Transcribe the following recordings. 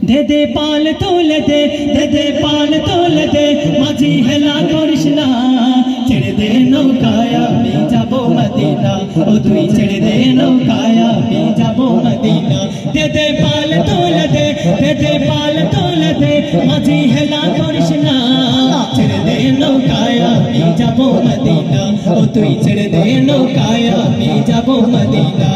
दे दे पाल तोल दे, दे दे पाल तोल दे, माझी हेला करिस ना, छेड़े दे नौकाय आमी जाबो मदीना, ओ तुई छेड़े दे नौकाय आमी जाबो मदीना। दे दे पाल तोल दे, दे दे पाल तोल दे, माझी हेला करिस ना, छेड़े दे नौकाय आमी जाबो मदीना, ओ तुई छेड़े दे नौकाय आमी जाबो मदीना।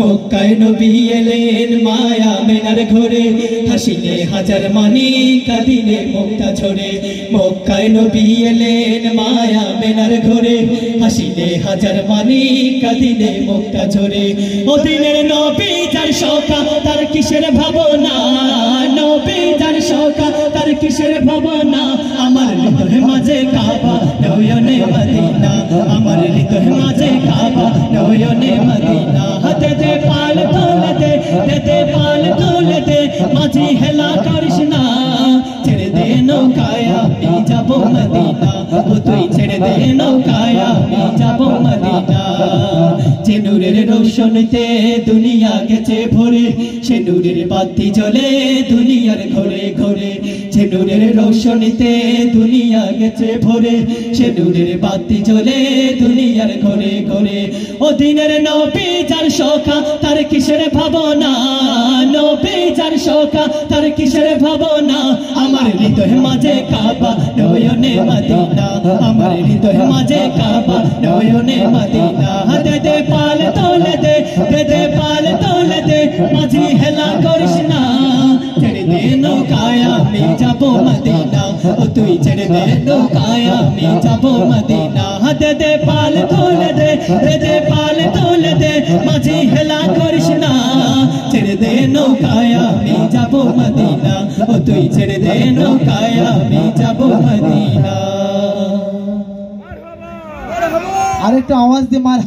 মক্কায় নবী এলেন মায়া মেনার ঘরে, হাসিলে হাজার মানি কাঁদিলে মুক্তা ঝরে। মক্কায় নবী এলেন মায়া মেনার ঘরে, হাসিলে হাজার মানি কাঁদিলে মুক্তা ঝরে। ওদিনের নবী যার শোকা তার কিসের ভাবনা, নবী যার শোকা তার কিসের ভাবনা। আমার হৃদয় মাঝে কাবা নয়নে মদিনা, আমার হৃদয় মাঝে কাবা নয়নে মদিনা। দে দে পাল তোল দে, দে দে পাল তোল দে, माझी हेला करिस ना, छेड़े दे नौकाय आमी जाबो मदीना, ओ तुई छेड़े दे नौकाय आमी जाबो मदीना। যে নূরের রোশনীতে দুনিয়া গেছে ভরে, সে নূরের বাতি জ্বলে দুনিয়ার ঘরে ঘরে। যে নূরের রোশনীতে দুনিয়া গেছে ভরে, সে নূরের বাতি জ্বলে দুনিয়ার ঘরে ঘরে। ও দিনের নবী যার শোকা তার কিসের ভাবনা, নবী যার শোকা তার কিসের ভাবনা। আমার হৃদয় মাঝে কাবা নয়নে মদিনা, আমার হৃদয় মাঝে কাবা নয়নে মদিনা। দে দে পাল তোল দে, দে দে পাল তোল দে, माझी হেলা করিস না, ছেড়ে দে নৌকায় আমি যাবো মদিনা, ও তুই ছেড়ে দে নৌকায় আমি যাবো মদিনা। দে দে পাল তোল দে, দে দে পাল তোল দে, माझी হেলা করিস না, ছেড়ে দে নৌকায় আমি যাবো মদিনা, ও তুই ছেড়ে দে নৌকায় আমি যাবো মদিনা। আরেকটা আওয়াজ দিয়ে মার